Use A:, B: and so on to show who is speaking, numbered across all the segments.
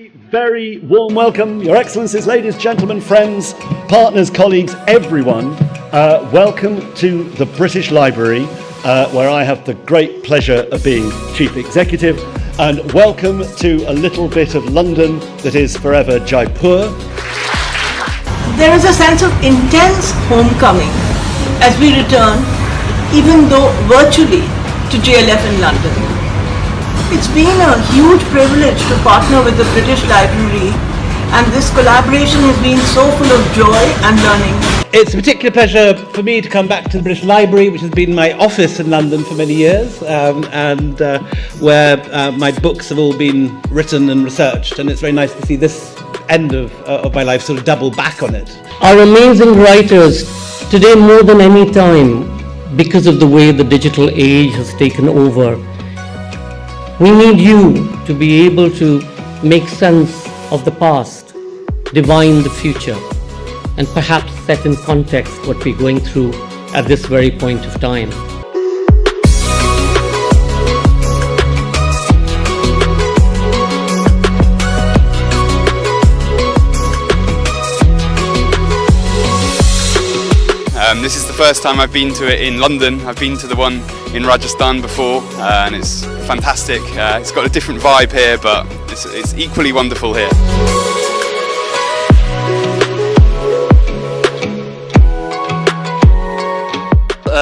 A: Very warm welcome, Your Excellencies, ladies, gentlemen, friends, partners, colleagues, everyone. Welcome to the British Library, where I have the great pleasure of being Chief Executive, and welcome to a little bit of London that is forever Jaipur.
B: There is a sense of intense homecoming as we return, even though virtually, to JLF in London. It's been a huge privilege to partner with the British Library, and this collaboration has been so full of joy and learning.
C: It's a particular pleasure for me to come back to the British Library, which has been my office in London for many years, and where my books have all been written and researched, and it's very nice to see this end of my life sort of double back on it.
D: Our amazing writers, today more than any time, because of the way the digital age has taken over, we need you to be able to make sense of the past, divine the future, and perhaps set in context what we're going through at this very point of time.
E: This is the first time I've been to it in London. I've been to the one in Rajasthan before, and it's fantastic. It's got a different vibe here, but it's equally wonderful here.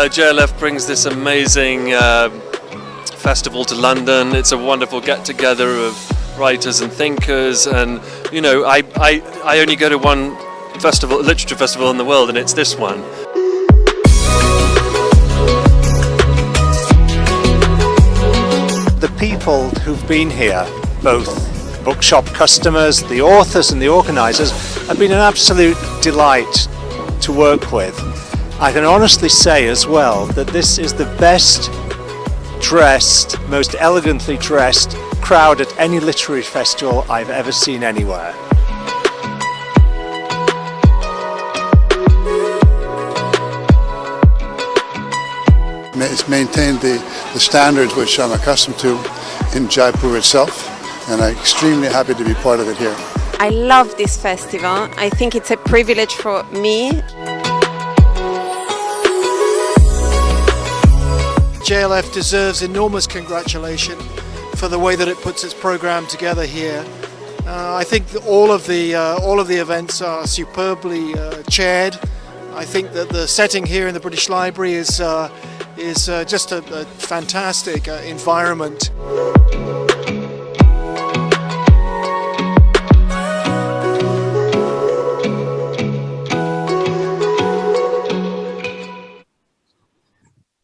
F: JLF brings this amazing festival to London. It's a wonderful get-together of writers and thinkers, and you know, I only go to one festival, literature festival in the world, and it's this one.
G: The people who've been here, both bookshop customers, the authors and the organisers, have been an absolute delight to work with. I can honestly say as well that this is the best dressed, most elegantly dressed crowd at any literary festival I've ever seen anywhere.
H: It's maintained the standards which I'm accustomed to in Jaipur itself, and I'm extremely happy to be part of it here.
I: I love this festival. I think it's a privilege for me.
J: JLF deserves enormous congratulation for the way that it puts its program together here. I think that all of the events are superbly chaired. I think that the setting here in the British Library is just a fantastic environment.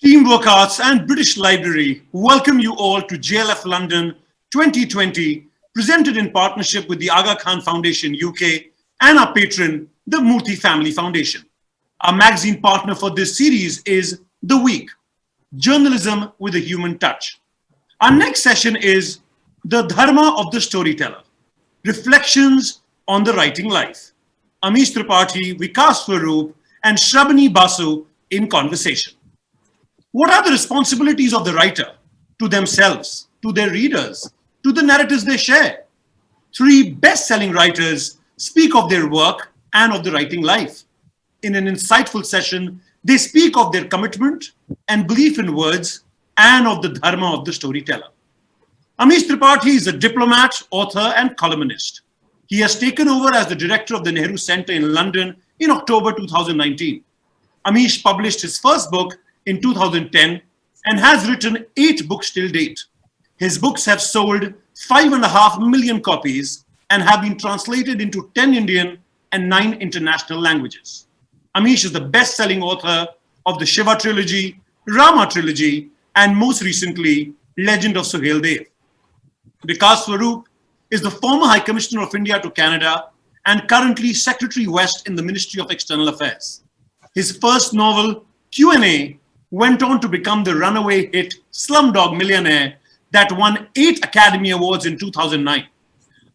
K: Team Vikas and British Library welcome you all to JLF London 2020, presented in partnership with the Aga Khan Foundation UK and our patron, the Murthy Family Foundation. Our magazine partner for this series is The Week, Journalism with a Human Touch. Our next session is The Dharma of the Storyteller, Reflections on the Writing Life. Amish, Vikas, Swarup, and Shrabani, Basu in conversation. What are the responsibilities of the writer to themselves, to their readers, to the narratives they share? Three best-selling writers speak of their work and of the writing life. In an insightful session, they speak of their commitment and belief in words and of the dharma of the storyteller. Amish Tripathi is a diplomat, author, and columnist. He has taken over as the director of the Nehru Centre in London in October 2019. Amish published his first book in 2010 and has written 8 books till date. His books have sold 5.5 million copies and have been translated into 10 Indian and 9 international languages. Amish is the best-selling author of the Shiva trilogy, Rama trilogy, and most recently, Legend of Suhail Dev. Vikas Swarup is the former High Commissioner of India to Canada and currently Secretary West in the Ministry of External Affairs. His first novel, Q&A, went on to become the runaway hit Slumdog Millionaire that won 8 Academy Awards in 2009.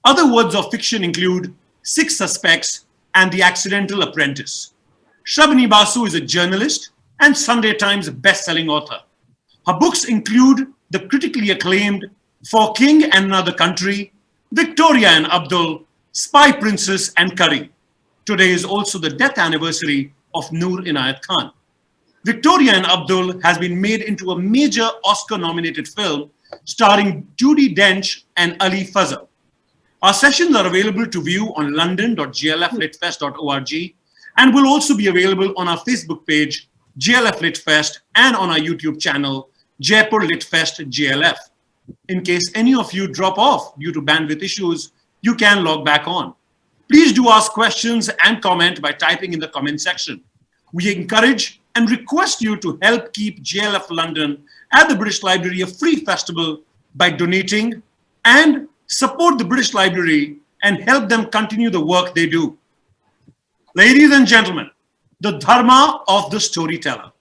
K: Other works of fiction include 6 Suspects and The Accidental Apprentice. Shrabani Basu is a journalist and Sunday Times best-selling author. Her books include the critically acclaimed For King and Another Country, Victoria and Abdul, Spy Princess and Curry. Today is also the death anniversary of Noor Inayat Khan. Victoria and Abdul has been made into a major Oscar-nominated film starring Judi Dench and Ali Fazal. Our sessions are available to view on london.jlflitfest.org and will also be available on our Facebook page, JLF Litfest, and on our YouTube channel, Jaipur Litfest JLF. In case any of you drop off due to bandwidth issues, you can log back on. Please do ask questions and comment by typing in the comment section. We encourage and request you to help keep JLF London at the British Library a free festival by donating and support the British Library and help them continue the work they do. Ladies and gentlemen, the Dharma of the Storyteller.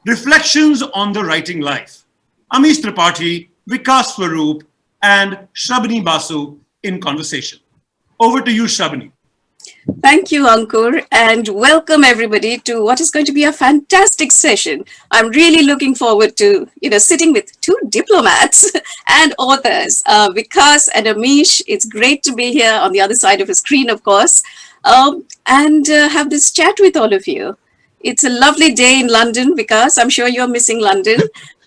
K: Reflections on the writing life. Amish Tripathi, Vikas Swarup, and Shrabani Basu in conversation. Over to you, Shrabani.
L: Thank you, Ankur, and welcome everybody to what is going to be a fantastic session. I'm really looking forward to, sitting with two diplomats and authors, Vikas and Amish. It's great to be here on the other side of a screen, of course, and have this chat with all of you. It's a lovely day in London, Vikas. I'm sure you're missing London.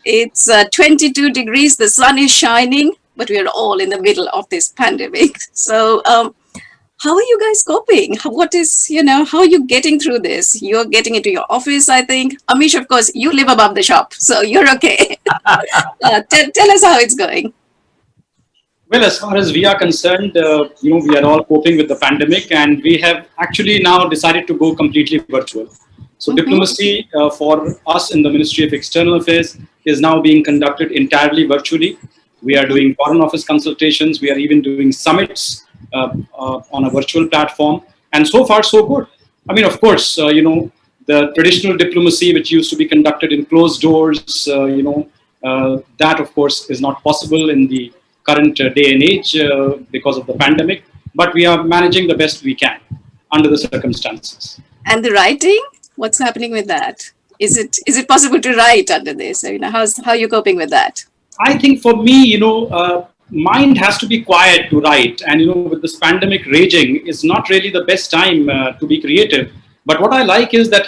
L: It's 22 degrees, the sun is shining, but we're all in the middle of this pandemic. So, how are you guys coping? How are you getting through this? You're getting into your office, I think. Amish, of course, you live above the shop, so you're okay. Tell us how it's going.
M: Well, as far as we are concerned, we are all coping with the pandemic, and we have actually now decided to go completely virtual. So diplomacy for us in the Ministry of External Affairs is now being conducted entirely virtually. We are doing Foreign Office consultations. We are even doing summits on a virtual platform, and so far so good. I mean, of course, the traditional diplomacy which used to be conducted in closed doors, that of course is not possible in the current day and age because of the pandemic, but we are managing the best we can under the circumstances.
L: And the writing, what's happening with that? Is it possible to write under this? How are you coping with that?
M: I think for me, mind has to be quiet to write, and with this pandemic raging, it's not really the best time to be creative. But what I like is that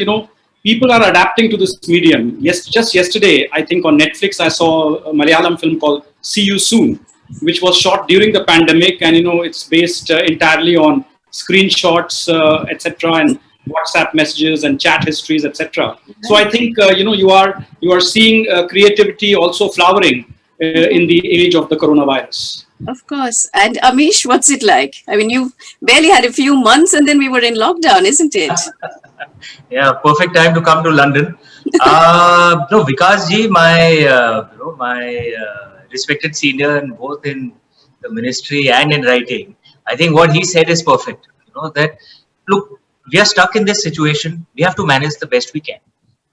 M: people are adapting to this medium. Yes, just yesterday, I think on Netflix I saw a Malayalam film called See You Soon, which was shot during the pandemic, and it's based entirely on screenshots, etc., and WhatsApp messages and chat histories, etc. So I think you are seeing creativity also flowering in the age of the coronavirus.
L: Of course. And Amish, what's it like? I mean, you barely had a few months and then we were in lockdown, isn't it?
N: Yeah, perfect time to come to London. No, Vikas ji, my respected senior in both in the ministry and in writing, I think what he said is perfect. That look, we are stuck in this situation. We have to manage the best we can.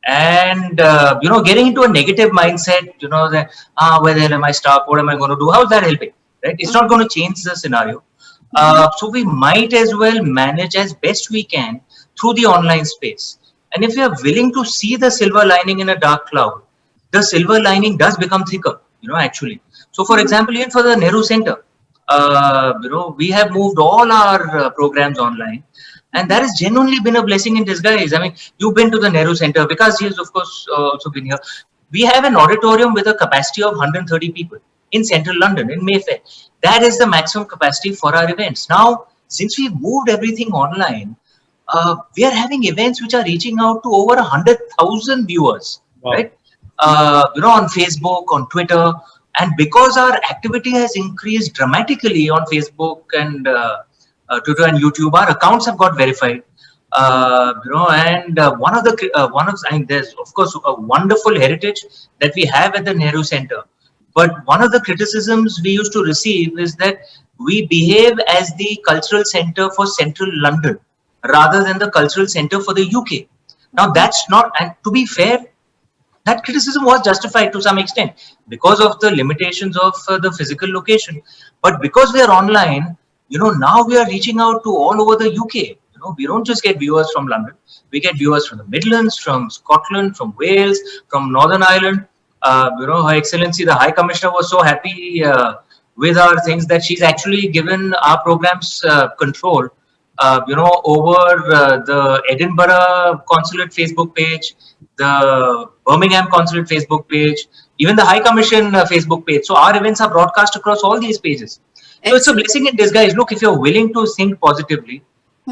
N: And, getting into a negative mindset, that, where the hell am I stuck? What am I going to do? How is that helping? Right? It's not going to change the scenario. So we might as well manage as best we can through the online space. And if we are willing to see the silver lining in a dark cloud, the silver lining does become thicker, actually. So for example, even for the Nehru Center, we have moved all our programs online. And that has genuinely been a blessing in disguise. I mean, you've been to the Nehru Center, because he has, of course, also been here. We have an auditorium with a capacity of 130 people in central London, in Mayfair. That is the maximum capacity for our events. Now, since we moved everything online, we are having events which are reaching out to over 100,000 viewers, right? On Facebook, on Twitter. And because our activity has increased dramatically on Facebook and Twitter and YouTube, our accounts have got verified. There's of course a wonderful heritage that we have at the Nehru Center. But one of the criticisms we used to receive is that we behave as the cultural center for central London rather than the cultural center for the UK. Now that's not, and to be fair, that criticism was justified to some extent because of the limitations of the physical location. But because we are online, now we are reaching out to all over the UK. We don't just get viewers from London. We get viewers from the Midlands, from Scotland, from Wales, from Northern Ireland. Her Excellency, the High Commissioner, was so happy with our things, that she's actually given our programs control, over the Edinburgh Consulate Facebook page, the Birmingham Consulate Facebook page, even the High Commission Facebook page. So our events are broadcast across all these pages. So it's a blessing in disguise. Look, if you're willing to think positively,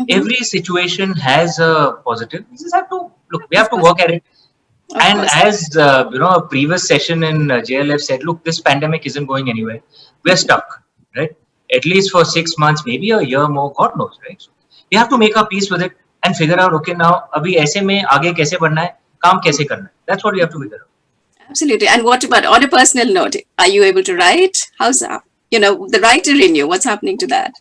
N: every situation has a positive. We just have to look. We have to work at it. And as a previous session in JLF said, look, this pandemic isn't going anywhere. We're stuck, right? At least for 6 months, maybe a year more, God knows, right? So we have to make our peace with it and figure out, okay, now, abhi aise mein aage kaise badhna hai, kaam kaise karna hai. That's what we have to figure out.
L: Absolutely. And what about on a personal note? Are you able to write? How's that? The writer in you, what's happening to that?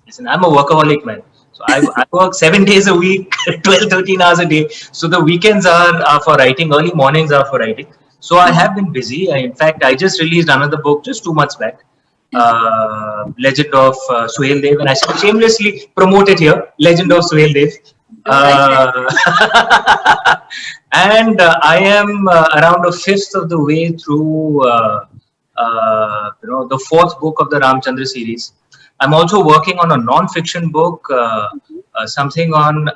N: Listen, I'm a workaholic, man. So I work 7 days a week, 12, 13 hours a day. So the weekends are for writing, early mornings are for writing. So I have been busy. In fact, I just released another book just 2 months back, Legend of Suhail Dev, and I should shamelessly promote it here, Legend of Suhail Dev. And I am around a fifth of the way through, the fourth book of the Ramchandra series. I'm also working on a non-fiction book, something on,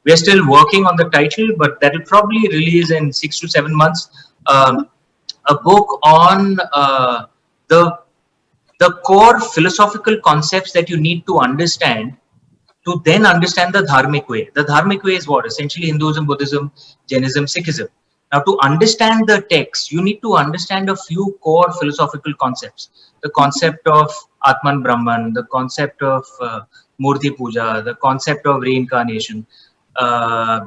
N: we're still working on the title, but that will probably release in 6 to 7 months. A book on the core philosophical concepts that you need to understand to then understand the Dharmic way. The Dharmic way is what? Essentially Hinduism, Buddhism, Jainism, Sikhism. Now, to understand the text, you need to understand a few core philosophical concepts. The concept of Atman Brahman, the concept of Murti Puja, the concept of reincarnation. Our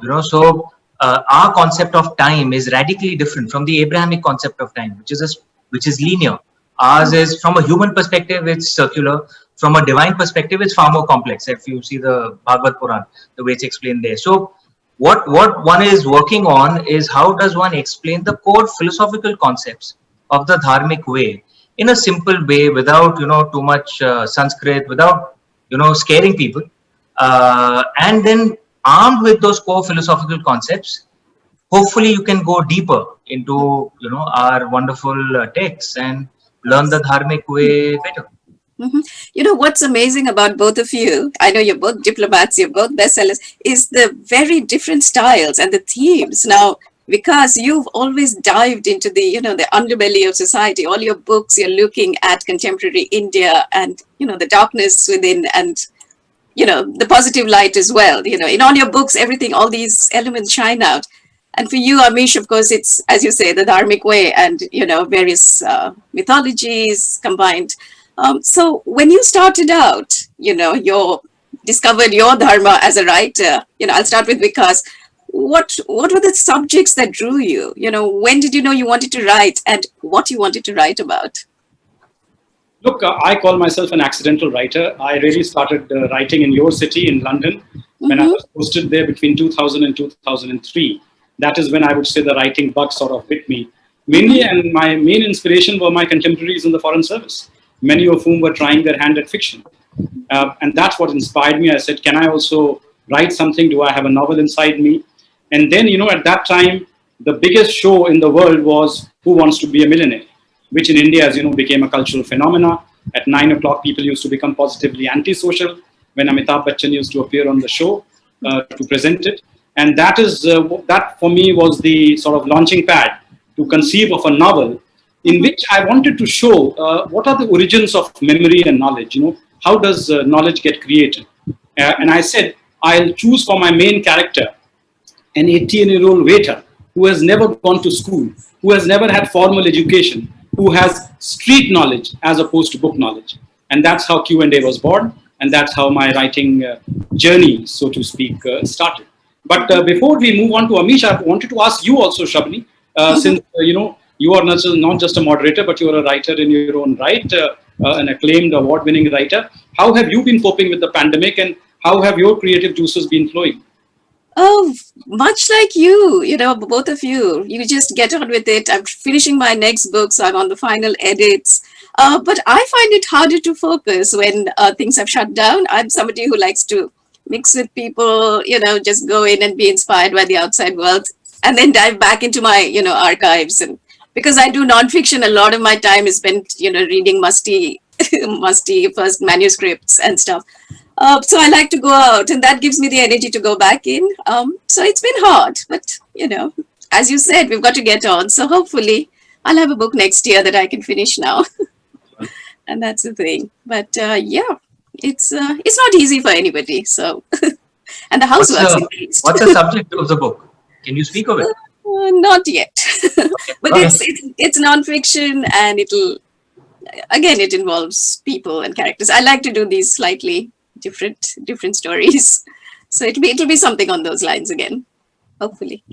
N: concept of time is radically different from the Abrahamic concept of time, which is linear. Ours is, from a human perspective, it's circular. From a divine perspective, it's far more complex. If you see the Bhagavad Puran, the way it's explained there. So what one is working on is how does one explain the core philosophical concepts of the Dharmic way in a simple way, without too much Sanskrit, without scaring people, and then armed with those core philosophical concepts, hopefully you can go deeper into our wonderful texts and learn the Dharmic way better.
L: What's amazing about both of you, I know you're both diplomats, you're both bestsellers, is the very different styles and the themes. Now, because you've always dived into the, the underbelly of society, all your books, you're looking at contemporary India and, the darkness within and, the positive light as well. In all your books, everything, all these elements shine out. And for you, Amish, of course, it's, as you say, the Dharmic way and, various mythologies combined. So when you started out, you discovered your Dharma as a writer, I'll start with Vikas. What were the subjects that drew you? When did you know you wanted to write and what you wanted to write about?
M: Look, I call myself an accidental writer. I really started writing in your city in London when I was posted there between 2000 and 2003. That is when I would say the writing bug sort of hit me. Mainly, and my main inspiration were my contemporaries in the Foreign Service, many of whom were trying their hand at fiction. And that's what inspired me. I said, can I also write something? Do I have a novel inside me? And then, at that time, the biggest show in the world was Who Wants to Be a Millionaire, which in India, as you know, became a cultural phenomena. At 9 o'clock, people used to become positively antisocial when Amitabh Bachchan used to appear on the show to present it. And that for me was the sort of launching pad to conceive of a novel in which I wanted to show what are the origins of memory and knowledge. How does knowledge get created? And I said, I'll choose for my main character an 18-year-old waiter who has never gone to school, who has never had formal education, who has street knowledge as opposed to book knowledge. And that's how Q&A was born. And that's how my writing journey, so to speak, started. But before we move on to Amish, I wanted to ask you also, Shrabani, since, you are not just a moderator, but you are a writer in your own right, an acclaimed award-winning writer. How have you been coping with the pandemic and how have your creative juices been flowing?
L: Oh, much like you, both of you. You just get on with it. I'm finishing my next book, so I'm on the final edits. But I find it harder to focus when things have shut down. I'm somebody who likes to mix with people, just go in and be inspired by the outside world and then dive back into my, archives and because I do nonfiction, a lot of my time is spent, reading musty, musty first manuscripts and stuff. So I like to go out, and that gives me the energy to go back in. So it's been hard, but as you said, we've got to get on. So hopefully I'll have a book next year that I can finish now. And that's the thing. But yeah, it's not easy for anybody. So, and the housework's increased.
N: What's the subject of the book? Can you speak of it?
L: Not yet, but
N: Okay.
L: it's nonfiction, and it involves people and characters. I like to do these slightly different stories, so it'll be something on those lines again, hopefully.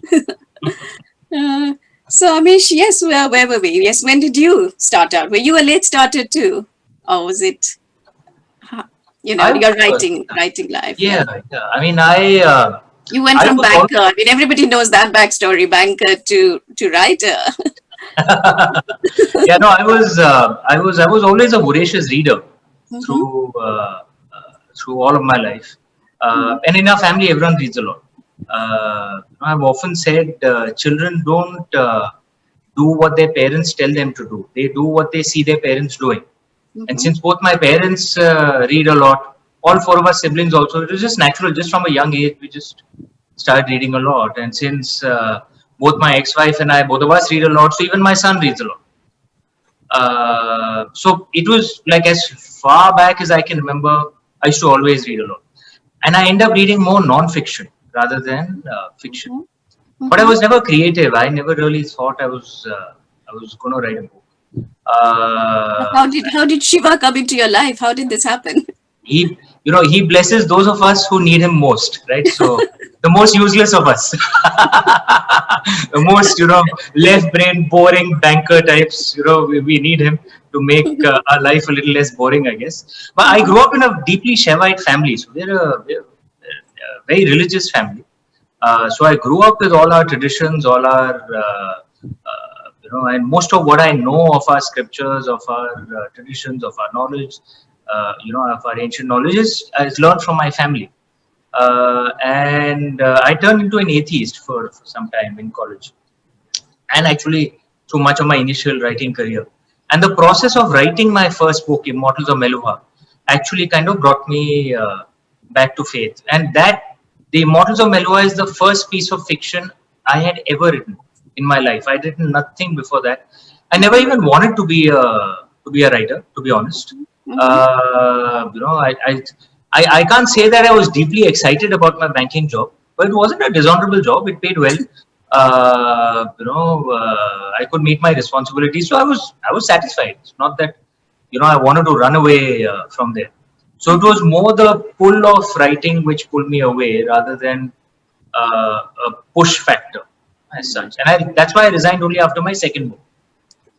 L: So Amish, yes, where were we? Yes, when did you start out? Were you a late starter too, or was it, your writing life?
N: Yeah. I mean,
L: You went from banker. I mean, everybody knows that backstory: banker to writer.
N: Yeah, no, I was always a voracious reader through all of my life, and in our family, everyone reads a lot. I've often said children don't do what their parents tell them to do; they do what they see their parents doing. And since both my parents read a lot, all four of us siblings also, it was just natural. Just from a young age, we just started reading a lot. And since both my ex-wife and I, both of us read a lot, so even my son reads a lot. So it was like as far back as I can remember, I used to always read a lot. And I end up reading more non-fiction rather than fiction. But I was never creative. I never really thought I was going to write a book.
L: How did Shiva come into your life? How did this happen?
N: He blesses those of us who need him most, right? So the most useless of us, the most, left-brain, boring banker types, we need him to make our life a little less boring, I guess. But I grew up in a deeply Shaivite family, so we're a very religious family. So I grew up with all our traditions, all our, and most of what I know of our scriptures, of our traditions, of our knowledge, of our ancient knowledge is learned from my family. And I turned into an atheist for some time in college, and actually through much of my initial writing career. And the process of writing my first book, Immortals of Meluha, actually kind of brought me back to faith. And the Immortals of Meluha is the first piece of fiction I had ever written in my life. I'd written nothing before that. I never even wanted to be a writer, to be honest. I can't say that I was deeply excited about my banking job, but it wasn't a dishonorable job. It paid well. I could meet my responsibilities, so I was satisfied. It's not that I wanted to run away from there. So it was more the pull of writing which pulled me away rather than a push factor as such. And that's why I resigned only after my second book.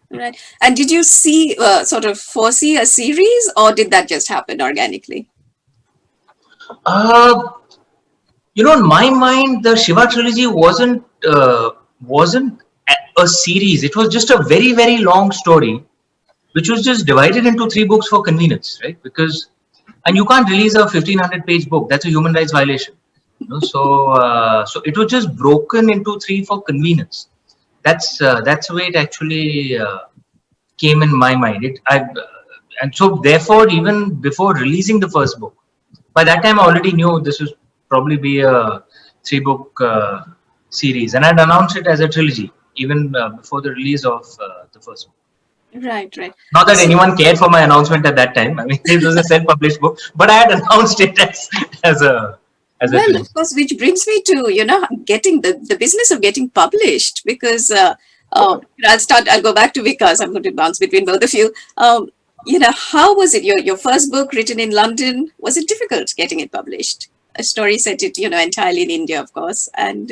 L: Right. And did you foresee a series, or did that just happen organically?
N: In my mind, the Shiva trilogy wasn't a series. It was just a very, very long story, which was just divided into 3 books for convenience, right? And you can't release a 1,500-page book. That's a human rights violation. So it was just broken into 3 for convenience. That's the way it actually came in my mind. And so therefore, even before releasing the first book, by that time I already knew this would probably be a 3-book series, and I'd announced it as a trilogy even before the release of the first book.
L: Right.
N: Not that anyone cared for my announcement at that time. I mean, it was a self-published book, but I had announced it as a trilogy.
L: Of course, which brings me to getting the business of getting published, because I'll go back to Vikas. I'm going to bounce between both of you. How was it? Your first book written in London, was it difficult getting it published? A story set it entirely in India, of course. And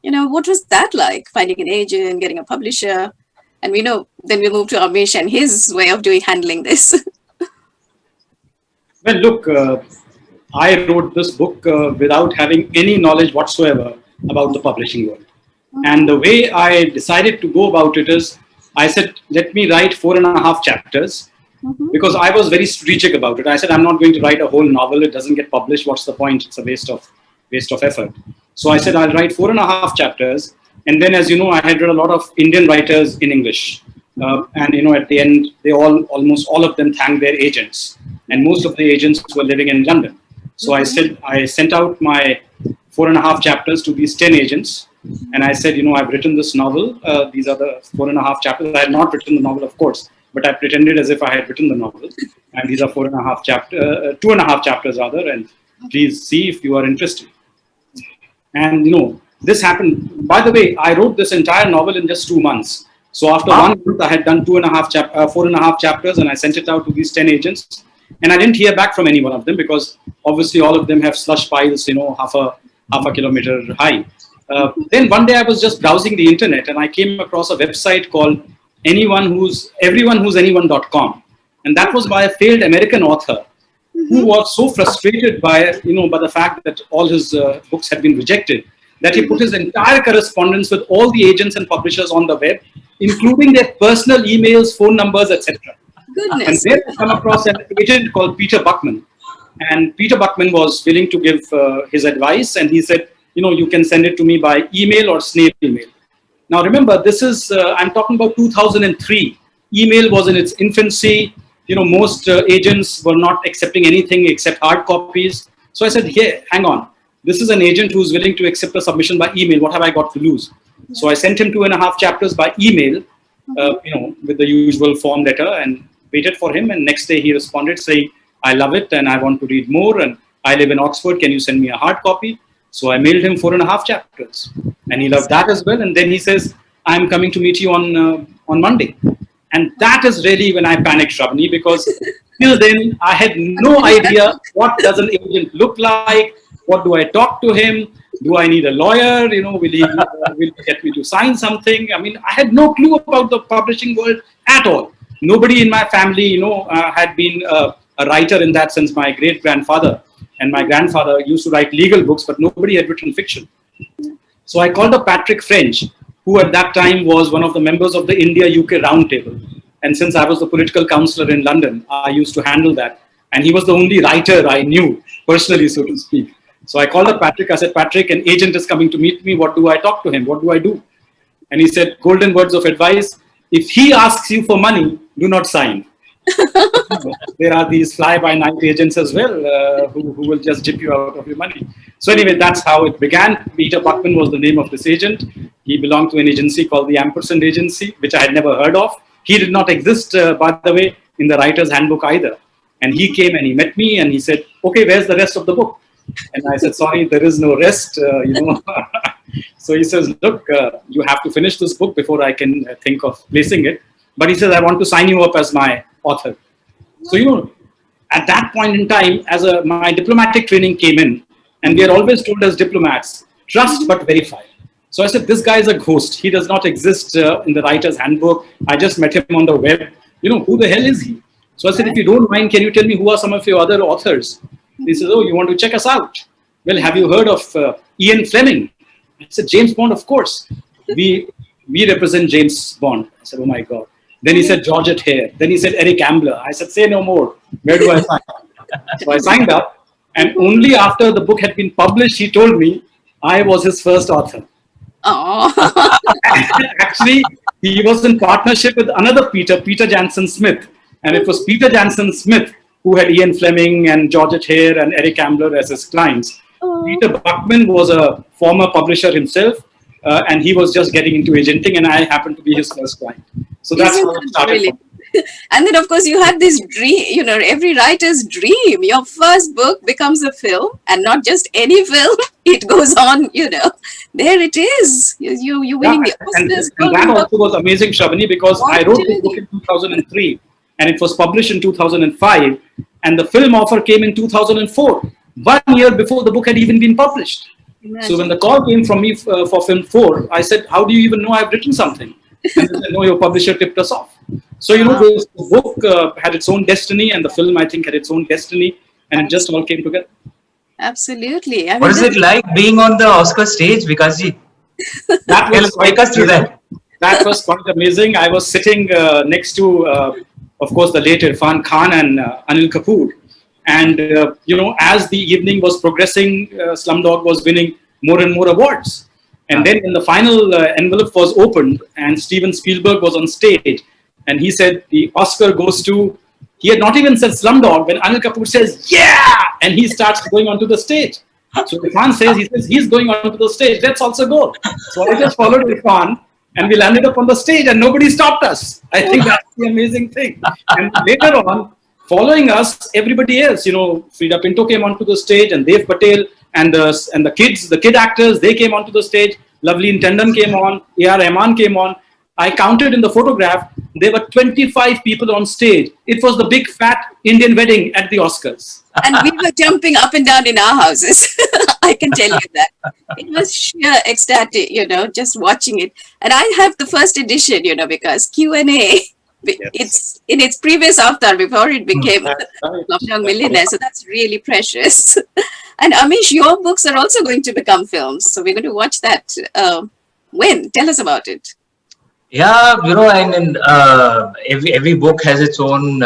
L: what was that like, finding an agent, getting a publisher? And then we moved to Amish and his way of handling this.
M: Well, look, I wrote this book without having any knowledge whatsoever about the publishing world. And the way I decided to go about it is, I said, let me write 4.5 chapters, because I was very strategic about it. I said, I'm not going to write a whole novel. It doesn't get published. What's the point? It's a waste of effort. So I said, I'll write 4.5 chapters. And then, as you know, I had read a lot of Indian writers in English. And, at the end, almost all of them thanked their agents. And most of the agents were living in London. So I sent out my 4.5 chapters to these 10 agents. And I said, I've written this novel. These are the 4.5 chapters. I had not written the novel, of course, but I pretended as if I had written the novel. And these are 2.5 chapters rather. And please see if you are interested. And, this happened. By the way, I wrote this entire novel in just 2 months. So after 1 month, I had done 4.5 chapters, and I sent it out to these 10 agents. And I didn't hear back from any one of them because obviously all of them have slush piles, half a kilometer high. Then one day I was just browsing the internet and I came across a website called everyonewhoseanyone.com. And that was by a failed American author who was so frustrated by the fact that all his books had been rejected that he put his entire correspondence with all the agents and publishers on the web, including their personal emails, phone numbers, etc.
L: Goodness.
M: And then I come across an agent called Peter Buckman. And Peter Buckman was willing to give his advice. And he said, you can send it to me by email or snail mail. Now, remember, this is, I'm talking about 2003. Email was in its infancy. Most agents were not accepting anything except hard copies. So I said, hey, hang on. This is an agent who's willing to accept a submission by email. What have I got to lose? So I sent him 2.5 chapters by email, with the usual form letter, and waited for him. And next day he responded saying, I love it and I want to read more. And I live in Oxford. Can you send me a hard copy? So I mailed him 4.5 chapters. And he loved that as well. And then he says, I'm coming to meet you on Monday. And that is really when I panicked, Shrabani, because till then I had no idea what does an agent look like. What do I talk to him? Do I need a lawyer? Will he get me to sign something? I mean, I had no clue about the publishing world at all. Nobody in my family, had been a writer in that sense. My great-grandfather and my grandfather used to write legal books, but nobody had written fiction. So I called up Patrick French, who at that time was one of the members of the India-UK Roundtable. And since I was the political counselor in London, I used to handle that. And he was the only writer I knew personally, so to speak. So I called up Patrick. I said, Patrick, an agent is coming to meet me. What do I talk to him? What do I do? And he said, golden words of advice. If he asks you for money, do not sign. There are these fly-by-night agents as well who will just dip you out of your money. So anyway, that's how it began. Peter Buckman was the name of this agent. He belonged to an agency called the Ampersand Agency, which I had never heard of. He did not exist, by the way, in the writer's handbook either. And he came and he met me and he said, okay, where's the rest of the book? And I said, sorry, there is no rest, So he says, look, you have to finish this book before I can think of placing it. But he says, I want to sign you up as my author. So, at that point in time, my diplomatic training came in, and we are always told as diplomats, trust but verify. So I said, this guy is a ghost. He does not exist in the writer's handbook. I just met him on the web. Who the hell is he? So I said, if you don't mind, can you tell me who are some of your other authors? He says, oh, you want to check us out? Well, have you heard of Ian Fleming? I said, James Bond, of course. We represent James Bond. I said, oh my God. Then he said, Georgette Hare. Then he said, Eric Ambler. I said, say no more. Where do I sign? So I signed up. And only after the book had been published, he told me I was his first author.
L: Oh.
M: Actually, he was in partnership with another Peter Jansen Smith. And it was Peter Jansen Smith who had Ian Fleming and Georgette Hare and Eric Ambler as his clients. Oh. Peter Buckman was a former publisher himself, and he was just getting into agenting, and I happened to be his first client. So that's how it started. Really?
L: And then, of course, you had this dream, every writer's dream. Your first book becomes a film, and not just any film. It goes on, there it is. You winning the Oscars.
M: And that also was amazing, Shrabani, because I wrote the book in 2003, and it was published in 2005, and the film offer came in 2004, 1 year before the book had even been published. Imagine. So when the call came from me for film 4, I said, how do you even know I've written something? And they said, no, your publisher tipped us off. So, the book had its own destiny, and the film, I think, had its own destiny, and it just all came together.
L: Absolutely.
N: What is it like being on the Oscar stage, Vikasji? Take us through that.
M: That was quite amazing. I was sitting next to, of course, the late Irfan Khan and Anil Kapoor. And, as the evening was progressing, Slumdog was winning more and more awards. And then when the final envelope was opened and Steven Spielberg was on stage and he said the Oscar goes to, he had not even said Slumdog when Anil Kapoor says, yeah! And he starts going onto the stage. So Irfan says, he's going onto the stage, let's also go. So I just followed Irfan and we landed up on the stage and nobody stopped us. I think that's the amazing thing. And later on, following us, everybody else, Frida Pinto came onto the stage and Dev Patel and the kids, the kid actors, they came onto the stage. Lovely Tandon came on, A.R. Rahman came on. I counted in the photograph, there were 25 people on stage. It was the big fat Indian wedding at the Oscars.
L: And we were jumping up and down in our houses. I can tell you that. It was sheer ecstatic, just watching it. And I have the first edition, because Q&A, it's in its previous avatar before it became Young Millionaire. So that's really precious. And Amish, your books are also going to become films. So we're going to watch that. When? Tell us about it.
N: Yeah, and every book has its own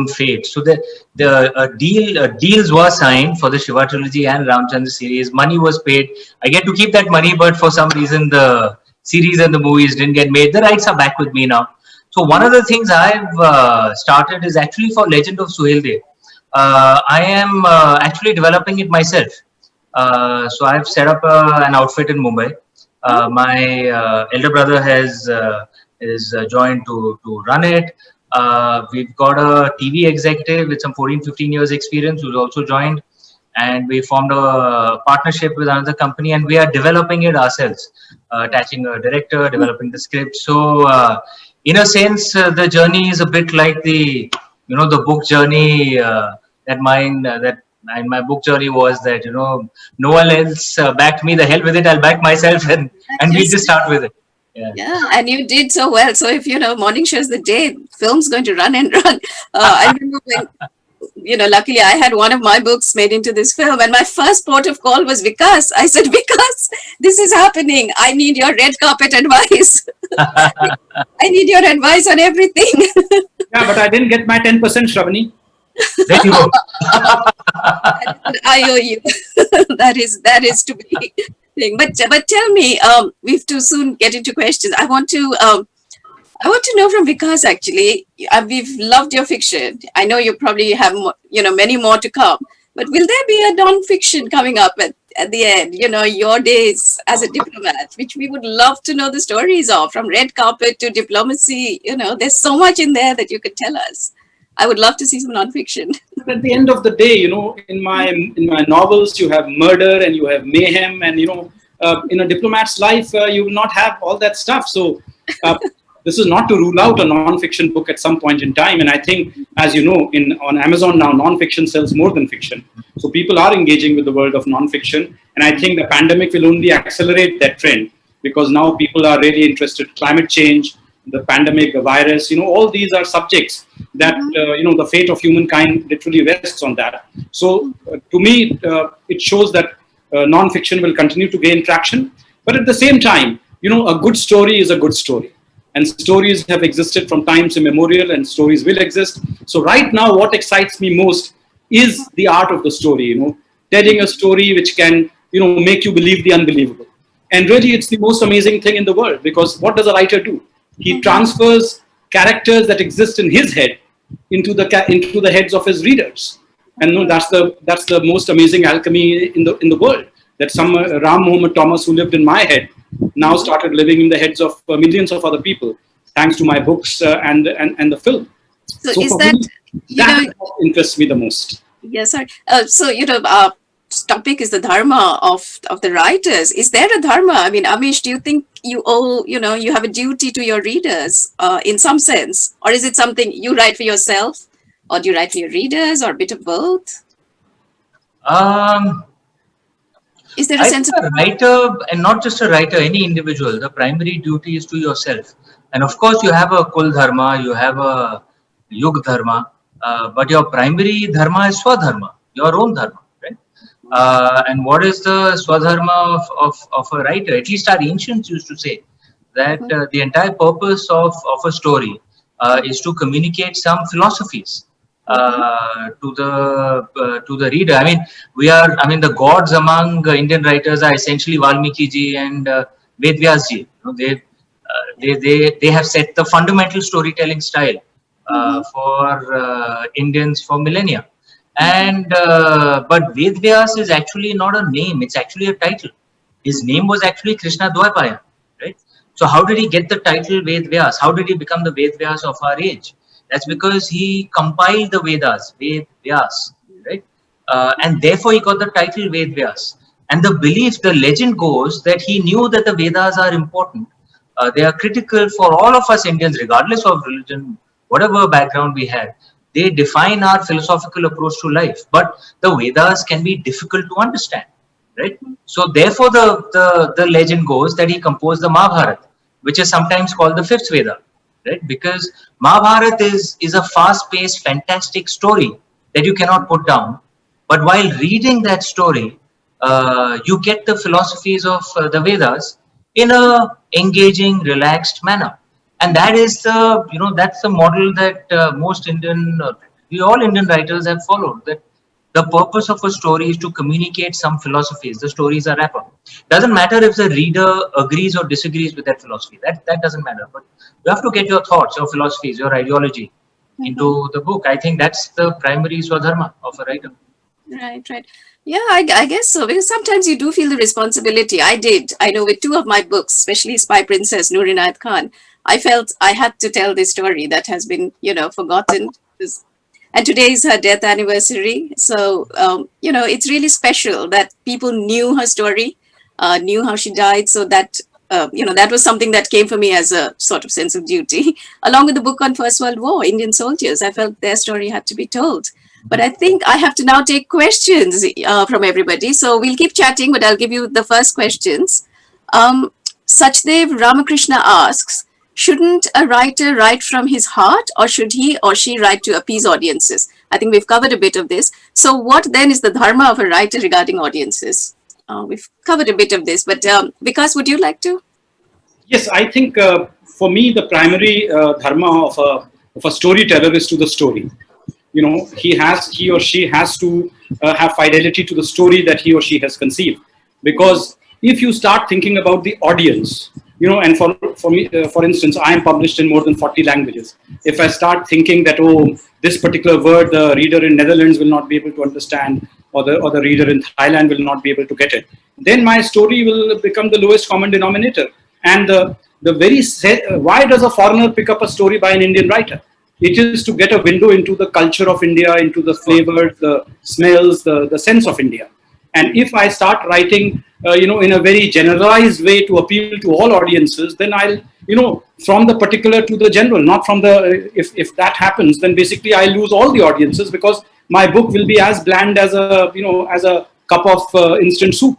N: fate. So the deals were signed for the Shiva trilogy and Ramchandra series. Money was paid. I get to keep that money, but for some reason the series and the movies didn't get made. The rights are back with me now. So one of the things I've started is actually for Legend of Suheldev. I am actually developing it myself. So I've set up an outfit in Mumbai. My elder brother is joined to run it. We've got a TV executive with some 14-15 years experience who's also joined, and we formed a partnership with another company, and we are developing it ourselves, attaching a director, developing the script. So in a sense, the journey is a bit like the book journey. My book journey was that no one else backed me. The hell with it, I'll back myself, and we'll just start with it.
L: Yeah, and you did so well. So if morning show's the day, film's going to run and run. I remember when luckily I had one of my books made into this film, and my first port of call was Vikas. I said, Vikas, this is happening. I need your red carpet advice. I need your advice on everything.
M: Yeah, but I didn't get my 10%, Shrabani.
N: There you go.
L: I owe you. that is to be thing. But tell me, we have to soon get into questions. I want to know from Vikas actually. We've loved your fiction. I know you probably have many more to come. But will there be a non-fiction coming up at the end? Your days as a diplomat, which we would love to know the stories of, from red carpet to diplomacy. There's so much in there that you could tell us. I would love to see some non-fiction.
M: At the end of the day, in my novels, you have murder and you have mayhem, and in a diplomat's life, you will not have all that stuff. So this is not to rule out a non-fiction book at some point in time. And I think, as you know, on Amazon now, non-fiction sells more than fiction. So people are engaging with the world of non-fiction, and I think the pandemic will only accelerate that trend, because now people are really interested. Climate change, the pandemic, the virus, all these are subjects that, the fate of humankind literally rests on that. So to me, it shows that non-fiction will continue to gain traction. But at the same time, a good story is a good story. And stories have existed from times immemorial, and stories will exist. So right now, what excites me most is the art of the story, telling a story which can, make you believe the unbelievable. And really, it's the most amazing thing in the world, because what does a writer do? He transfers characters that exist in his head into the heads of his readers, and that's the most amazing alchemy in the world. That some Ram Mohammed Thomas, who lived in my head, now started living in the heads of millions of other people, thanks to my books and the film.
L: So is that
M: that interests me the most?
L: Yes, sir. Topic is the dharma of the writers. Is there a dharma? I mean, Amish, do you think you owe, you have a duty to your readers in some sense? Or is it something you write for yourself? Or do you write for your readers, or a bit of both? Is there a sense of
N: a writer, and not just a writer, any individual, the primary duty is to yourself. And of course, you have a Kul Dharma, you have a Yug Dharma, but your primary Dharma is Swadharma, your own Dharma. And what is the Swadharma of a writer? At least our ancients used to say that the entire purpose of a story is to communicate some philosophies. to the reader. I mean, the gods among Indian writers are essentially Valmiki ji and Ved Vyas ji. They have set the fundamental storytelling style for Indians for millennia. And but Ved Vyas is actually not a name; it's actually a title. His name was actually Krishna Dwaipaya, right? So how did he get the title Ved Vyas? How did he become the Ved Vyas of our age? That's because he compiled the Vedas, Ved Vyas, right? And therefore he got the title Ved Vyas. And the belief, the legend goes that he knew that the Vedas are important. They are critical for all of us Indians, regardless of religion, whatever background we have. They define our philosophical approach to life. But the Vedas can be difficult to understand, right? So therefore the legend goes that he composed the Mahabharata, which is sometimes called the fifth Veda, right? Because Mahabharata is a fast-paced, fantastic story that you cannot put down. But while reading that story, you get the philosophies of the Vedas in a engaging, relaxed manner, and that is that's the model that most all Indian writers have followed. That the purpose of a story is to communicate some philosophies. The stories are wrapper. Doesn't matter if the reader agrees or disagrees with that philosophy. That doesn't matter. But you have to get your thoughts, your philosophies, your ideology into the book. I think that's the primary Swadharma of a writer.
L: Right. Yeah, I guess so. Because sometimes you do feel the responsibility. I did. I know with two of my books, especially Spy Princess, Noor Inayat Khan, I felt I had to tell this story that has been, forgotten. And today is her death anniversary. So, it's really special that people knew her story, knew how she died. So that, that was something that came for me as a sort of sense of duty. Along with the book on First World War, Indian soldiers, I felt their story had to be told. But I think I have to now take questions from everybody. So we'll keep chatting, but I'll give you the first questions. Sachdev Ramakrishna asks, shouldn't a writer write from his heart, or should he or she write to appease audiences? I think we've covered a bit of this. So what then is the dharma of a writer regarding audiences? We've covered a bit of this, but Vikas, would you like to?
M: Yes, I think for me, the primary dharma of a storyteller is to the story. He or she has to have fidelity to the story that he or she has conceived. Because if you start thinking about the audience, and for me, for instance, I am published in more than 40 languages. If I start thinking that, this particular word the reader in Netherlands will not be able to understand, or the reader in Thailand will not be able to get it, then my story will become the lowest common denominator. And why does a foreigner pick up a story by an Indian writer? It is to get a window into the culture of India, into the flavors, the smells, the sense of India. And if I start writing, in a very generalized way to appeal to all audiences, then I'll, from the particular to the general, not from the, if that happens, then basically I lose all the audiences, because my book will be as bland as a cup of instant soup.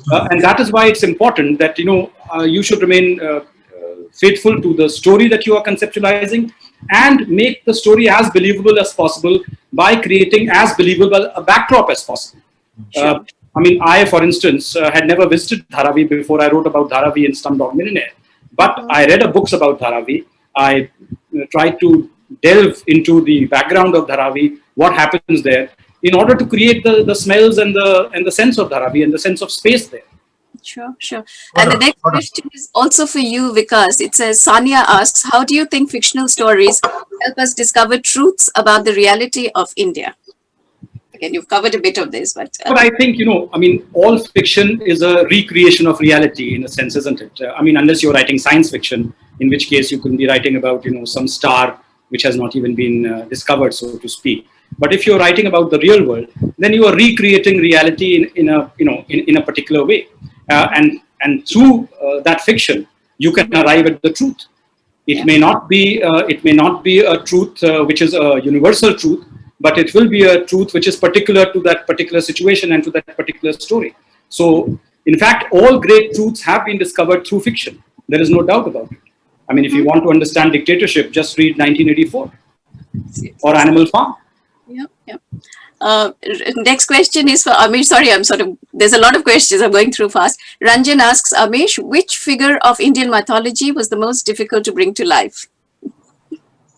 M: And that is why it's important that, you should remain faithful to the story that you are conceptualizing, and make the story as believable as possible by creating as believable a backdrop as possible. Sure. I, for instance, had never visited Dharavi before I wrote about Dharavi in Slumdog Millionaire. But I read books about Dharavi. I tried to delve into the background of Dharavi, what happens there, in order to create the smells and the sense of Dharavi and the sense of space there.
L: Sure. And the next question is also for you, Vikas. It says, Sania asks, how do you think fictional stories help us discover truths about the reality of India? Again, you've covered a bit of this, but
M: I think, all fiction is a recreation of reality in a sense, isn't it? Unless you're writing science fiction, in which case you could be writing about, some star which has not even been discovered, so to speak. But if you're writing about the real world, then you are recreating reality in a particular way. And through that fiction, you can arrive at the truth. It may not be a truth which is a universal truth, but it will be a truth which is particular to that particular situation and to that particular story. So, in fact, all great truths have been discovered through fiction. There is no doubt about it. If you want to understand dictatorship, just read 1984 or Animal Farm.
L: Yeah. Next question is for Amish. Sorry, there's a lot of questions I'm going through fast. Ranjan asks Amish, which figure of Indian mythology was the most difficult to bring to life?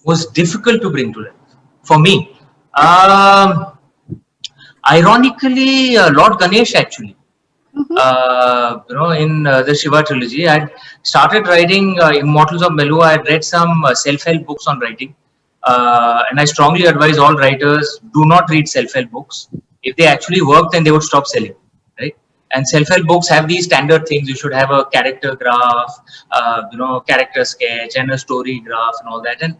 N: Was difficult to bring to life? For me? Ironically, Lord Ganesh actually. In the Shiva trilogy, I started writing Immortals of Melu. I had read some self-help books on writing, and I strongly advise all writers do not read self-help books. If they actually work, then they would stop selling, right? And self-help books have these standard things. You should have a character graph, character sketch, and a story graph, and all that. And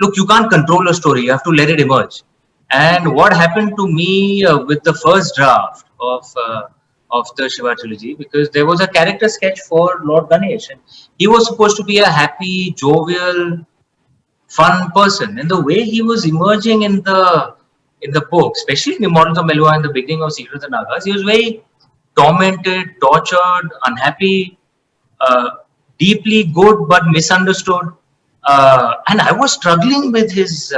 N: look, you can't control a story. You have to let it emerge. And what happened to me with the first draft of the Shiva trilogy, because there was a character sketch for Lord Ganesh, and he was supposed to be a happy, jovial, fun person, and the way he was emerging in the book, especially in Immortals of Melua and the beginning of Secrets of the Nagas, he was very tormented, tortured, unhappy, deeply good but misunderstood, and I was struggling with his.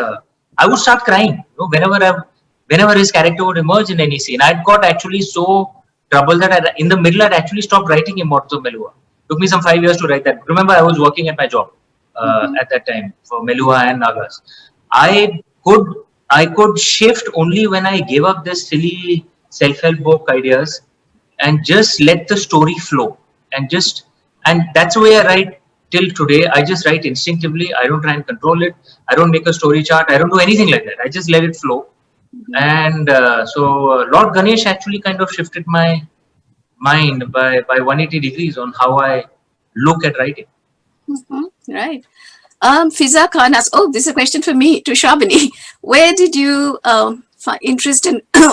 N: I would start crying, whenever his character would emerge in any scene. I got actually so trouble that in the middle I'd actually stopped writing Immortals of Melua. Took me some 5 years to write that. Remember, I was working at my job at that time for Melua and Nagas. I could shift only when I gave up this silly self-help book ideas and just let the story flow. And that's the way I write till today. I just write instinctively. I don't try and control it. I don't make a story chart. I don't do anything like that. I just let it flow. And so Lord Ganesh actually kind of shifted my mind by 180 degrees on how I look at writing.
L: Right. Fiza Khan asks, this is a question for me to Shrabani. Where did you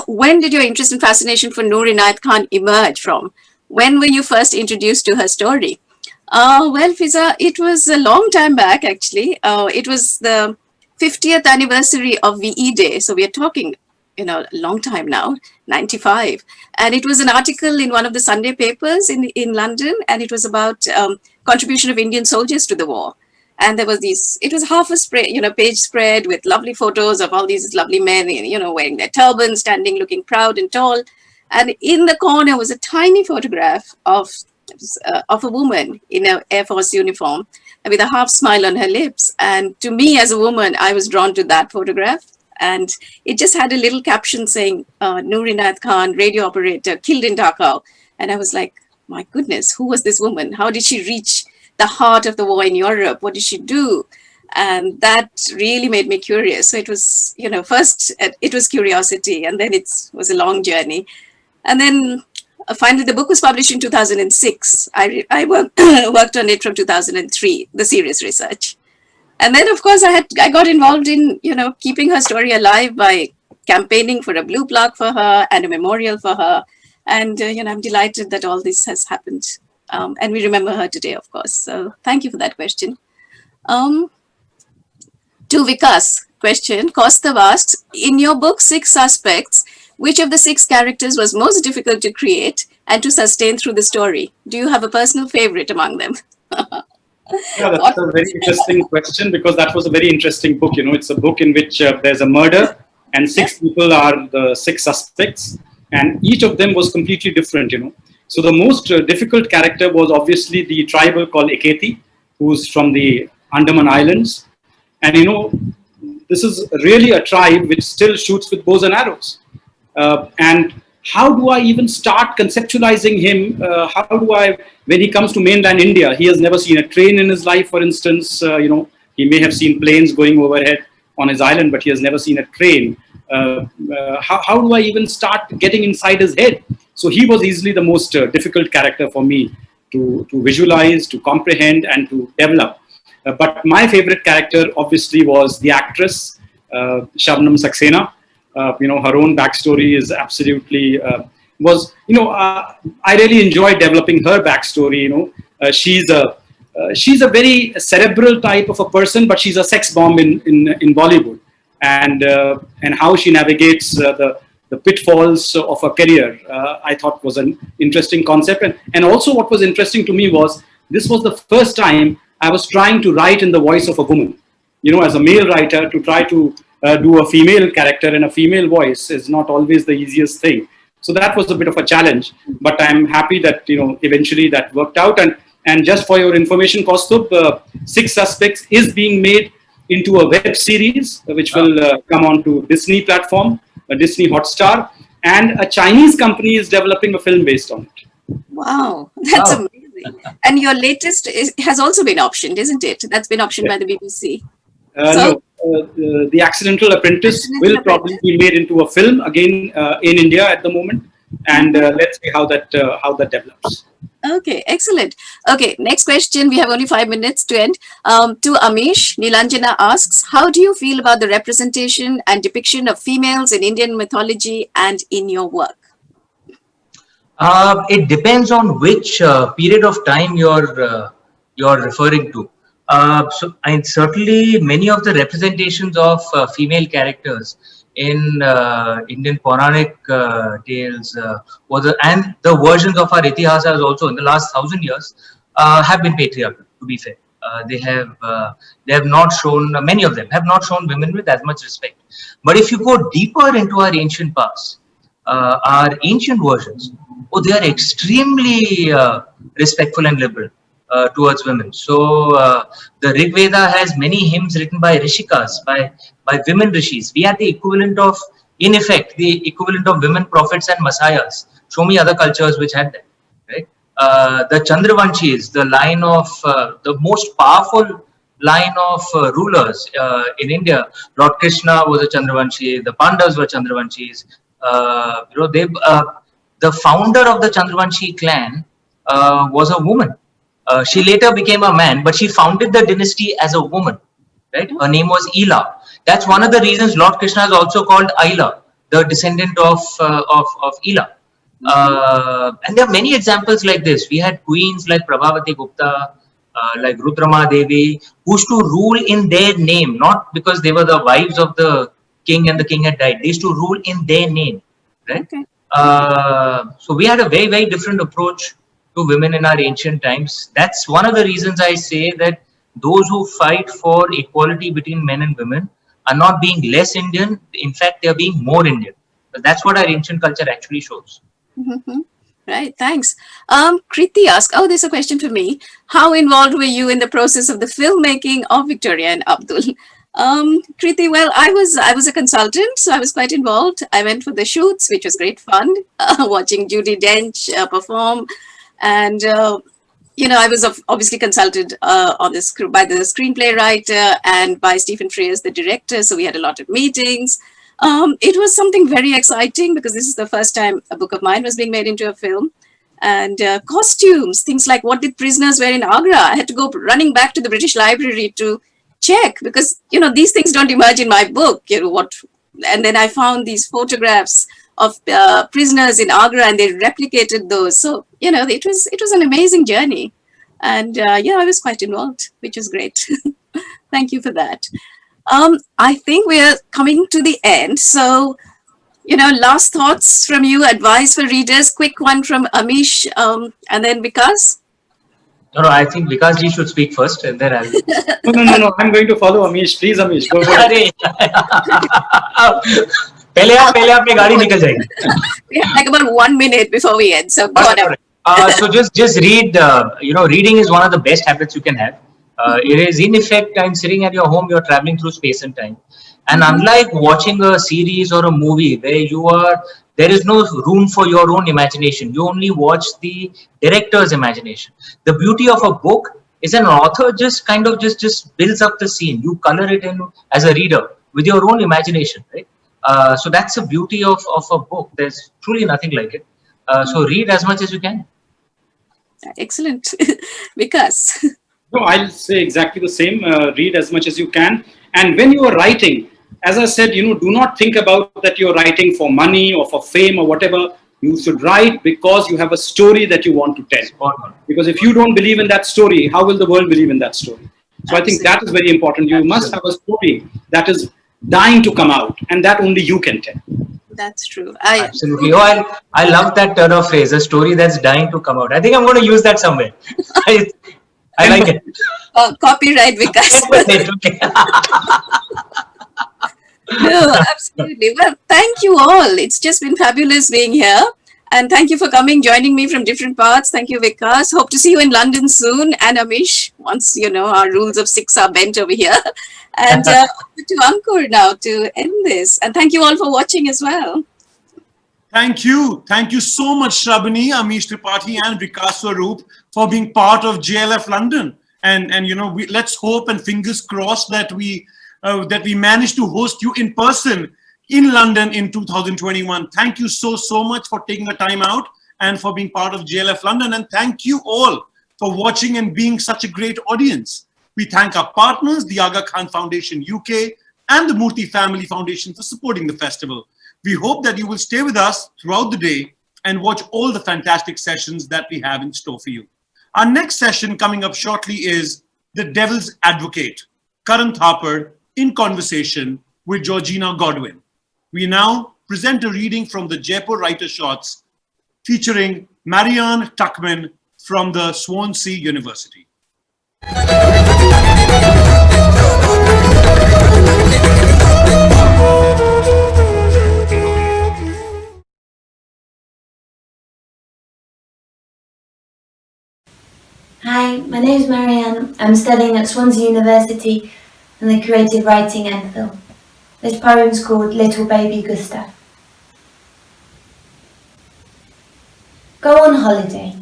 L: when did your interest and fascination for Noor Inayat Khan emerge from? When were you first introduced to her story? Well, Fiza, it was a long time back, actually. It was the 50th anniversary of VE Day. So we are talking, a long time now, 95. And it was an article in one of the Sunday papers in London. And it was about contribution of Indian soldiers to the war. And there was it was half a spread, page spread with lovely photos of all these lovely men, wearing their turbans, standing, looking proud and tall. And in the corner was a tiny photograph of a woman in an Air Force uniform with a half smile on her lips. And to me as a woman, I was drawn to that photograph. And it just had a little caption saying, Noor Inayat Khan, radio operator, killed in Dhaka. And I was like, my goodness, who was this woman? How did she reach the heart of the war in Europe? What did she do? And that really made me curious. So it was, first it was curiosity, and then it was a long journey. And then finally, the book was published in 2006. I worked on it from 2003, the serious research. And then, of course, I got involved in, keeping her story alive by campaigning for a blue plaque for her and a memorial for her. And, I'm delighted that all this has happened. And we remember her today, of course. So thank you for that question. To Vikas, question, Kostav asks, in your book, 6 Suspects, which of the 6 characters was most difficult to create and to sustain through the story? Do you have a personal favorite among them?
M: Yeah, that's a very interesting question, because that was a very interesting book. It's a book in which there's a murder and 6 people are the 6 suspects, and each of them was completely different, So the most difficult character was obviously the tribal called Eketi, who's from the Andaman Islands. And, this is really a tribe which still shoots with bows and arrows. And how do I even start conceptualizing him? When he comes to mainland India, he has never seen a train in his life, for instance. He may have seen planes going overhead on his island, but he has never seen a train. How do I even start getting inside his head? So he was easily the most difficult character for me to visualize, to comprehend, and to develop. But my favorite character obviously was the actress, Shabnam Saxena. Her own backstory is absolutely I really enjoyed developing her backstory. She's a very cerebral type of a person, but she's a sex bomb in Bollywood, and how she navigates the pitfalls of her career, I thought was an interesting concept. And also what was interesting to me was this was the first time I was trying to write in the voice of a woman. As a male writer, to try to do a female character in a female voice is not always the easiest thing. So that was a bit of a challenge, but I'm happy that, eventually that worked out. And just for your information, Kaustubh, 6 Suspects is being made into a web series, which will come on to Disney platform, Disney Hotstar, and a Chinese company is developing a film based on it.
L: Wow, that's amazing. And your latest has also been optioned, isn't it? That's been optioned by the BBC.
M: No, The Accidental Apprentice will probably be made into a film again in India at the moment, and let's see how that develops.
L: Okay, excellent. Okay, next question. We have only 5 minutes to end. To Amish, Nilanjana asks, how do you feel about the representation and depiction of females in Indian mythology and in your work?
N: It depends on which period of time you're referring to. And certainly many of the representations of female characters in Indian Puranic tales and the versions of our Itihasas also in the last 1,000 years have been patriarchal, to be fair. They have not shown, many of them have not shown women with as much respect. But if you go deeper into our ancient past, our ancient versions, they are extremely respectful and liberal towards women. So the Rig Veda has many hymns written by Rishikas, by women rishis. We had the equivalent of, in effect, the equivalent of women prophets and messiahs. Show me other cultures which had that, right? The Chandravanshis, the line of the most powerful line of rulers in India. Lord Krishna was a Chandravanshi. The Pandavas were Chandravanshis. The founder of the Chandravanshi clan was a woman. She later became a man, but she founded the dynasty as a woman. Right? Her name was Ila. That's one of the reasons Lord Krishna is also called Aila, the descendant of Ila. And there are many examples like this. We had queens like Prabhavati Gupta, like Rudrama Devi, who used to rule in their name, not because they were the wives of the king and the king had died. They used to rule in their name. Right? Okay. So we had a very, very different approach to women in our ancient times. That's one of the reasons I say that those who fight for equality between men and women are not being less Indian. In fact, they are being more Indian. But that's what our ancient culture actually shows.
L: Mm-hmm. Right, thanks. Kriti asks, there's a question for me. How involved were you in the process of the filmmaking of Victoria and Abdul? Kriti, well, I was a consultant, so I was quite involved. I went for the shoots, which was great fun, watching Judi Dench perform. And, I was obviously consulted on this by the screenplay writer and by Stephen Frears, the director. So we had a lot of meetings. It was something very exciting because this is the first time a book of mine was being made into a film. And costumes, things like what did prisoners wear in Agra? I had to go running back to the British Library to check because, these things don't emerge in my book, and then I found these photographs of prisoners in Agra and they replicated those. So, it was an amazing journey. And I was quite involved, which is great. Thank you for that. I think we are coming to the end. So, last thoughts from you, advice for readers, quick one from Amish, and then Vikas.
N: No, I think Vikas ji should speak first and then I'll...
M: No, I'm going to follow Amish. Please, Amish, go ahead.
N: पहले आप अपनी गाड़ी निकल जाएगी.
L: We have like about 1 minute before we end. So go on.
N: So just read. Reading is one of the best habits you can have. It is in effect, I'm sitting at your home, you're traveling through space and time. And unlike watching a series or a movie where there is no room for your own imagination. You only watch the director's imagination. The beauty of a book is an author just builds up the scene. You color it in as a reader with your own imagination, right? So that's the beauty of a book. There's truly nothing like it. So read as much as you can.
L: Excellent. Vikas.
M: No, I'll say exactly the same. Read as much as you can. And when you are writing, as I said, do not think about that you're writing for money or for fame or whatever. You should write because you have a story that you want to tell. Because if you don't believe in that story, how will the world believe in that story? So I think that is very important. You must have a story that is dying to come out, and that only you can tell.
L: That's true.
N: Absolutely. I love that turn of phrase, a story that's dying to come out. I think I'm going to use that somewhere. I like it.
L: Copyright Vikas. No, absolutely. Well, thank you all. It's just been fabulous being here. And thank you for coming, joining me from different parts. Thank you, Vikas. Hope to see you in London soon, and Amish, once, our rules of 6 are bent over here. And over to Ankur now to end this. And thank you all for watching as well.
K: Thank you. Thank you so much, Shrabani, Amish Tripathi, and Vikas Swarup for being part of JLF London. And let's hope and fingers crossed that we manage to host you in person in London in 2021. Thank you so much for taking the time out and for being part of JLF London. And thank you all for watching and being such a great audience. We thank our partners, the Aga Khan Foundation UK and the Murthy Family Foundation for supporting the festival. We hope that you will stay with us throughout the day and watch all the fantastic sessions that we have in store for you. Our next session coming up shortly is The Devil's Advocate, Karan Thapar in conversation with Georgina Godwin. We now present a reading from the Jaipur Writer Shorts featuring Marianne Tuckman from the Swansea University.
O: Hi, my name is Marianne. I'm studying at Swansea University in the Creative Writing MPhil. This poem's called Little Baby Gustav. Go on holiday.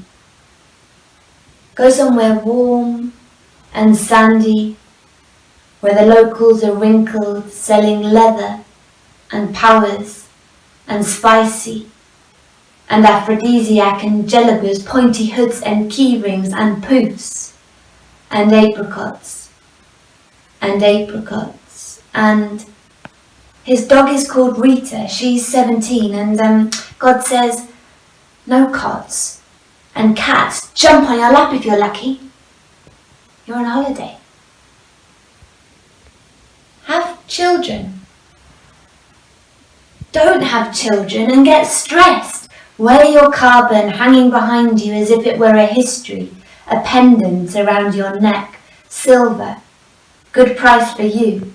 O: Go somewhere warm and sandy, where the locals are wrinkled, selling leather and powers and spicy and aphrodisiac and jelabers, pointy hoods and key rings and poofs and apricots and his dog is called Rita. She's 17 and God says no cots and cats jump on your lap if you're lucky. You're on holiday. Have children. Don't have children and get stressed. Wear your carbon hanging behind you as if it were a history, a pendant around your neck, silver, good price for you,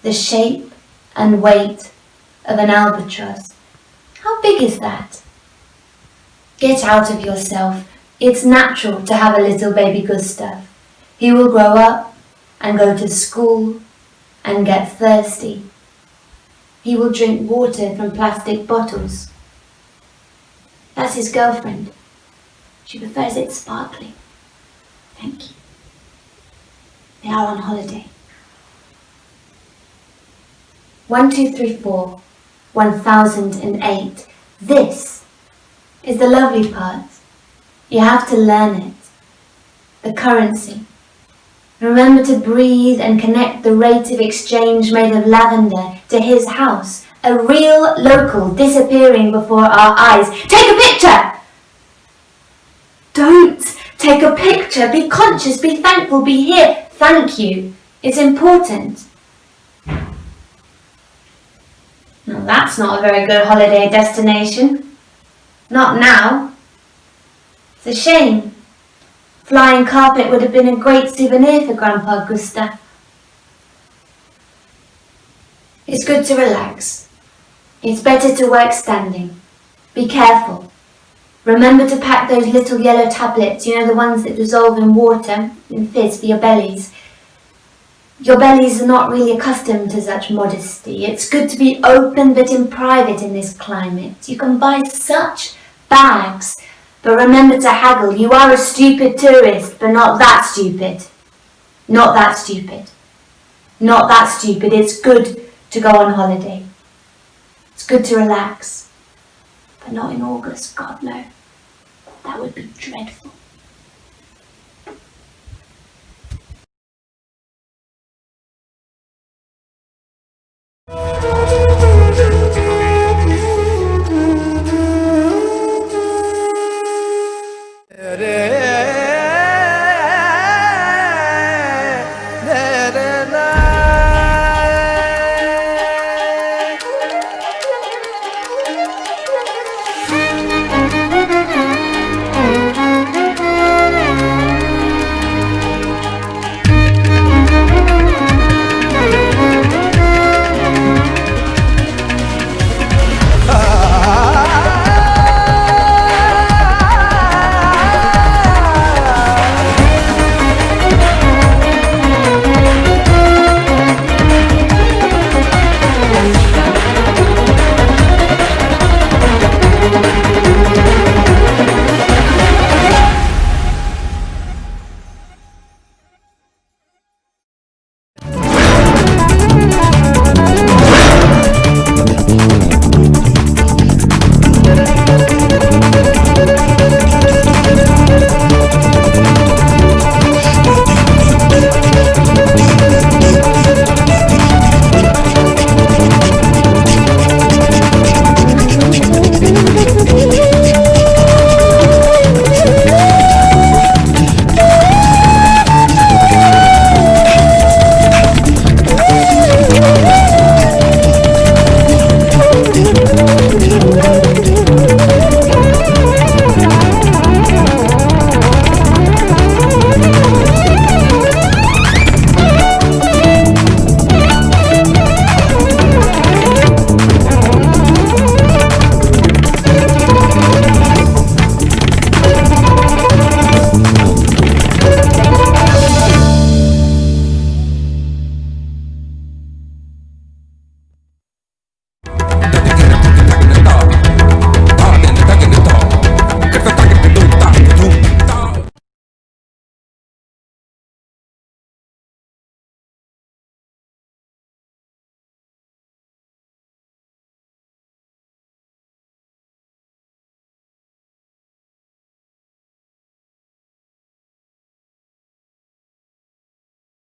O: the shape and weight of an albatross. How big is that? Get out of yourself. It's natural to have a little baby Gustav. He will grow up and go to school and get thirsty. He will drink water from plastic bottles. That's his girlfriend. She prefers it sparkling. Thank you. They are on holiday. 1, 2, 3, 4, 1008. This is the lovely part. You have to learn it. The currency. Remember to breathe and connect the rate of exchange made of lavender to his house. A real local disappearing before our eyes. Take a picture! Don't take a picture. Be conscious, be thankful, be here. Thank you. It's important. Now that's not a very good holiday destination. Not now. It's a shame. Flying carpet would have been a great souvenir for Grandpa Gustav. It's good to relax. It's better to work standing. Be careful. Remember to pack those little yellow tablets, the ones that dissolve in water, in fizz for your bellies. Your bellies are not really accustomed to such modesty. It's good to be open but in private in this climate. You can buy such bags, but remember to haggle. You are a stupid tourist, but not that stupid. Not that stupid. Not that stupid. It's good to go on holiday. It's good to relax. But not in August, God no. That would be dreadful.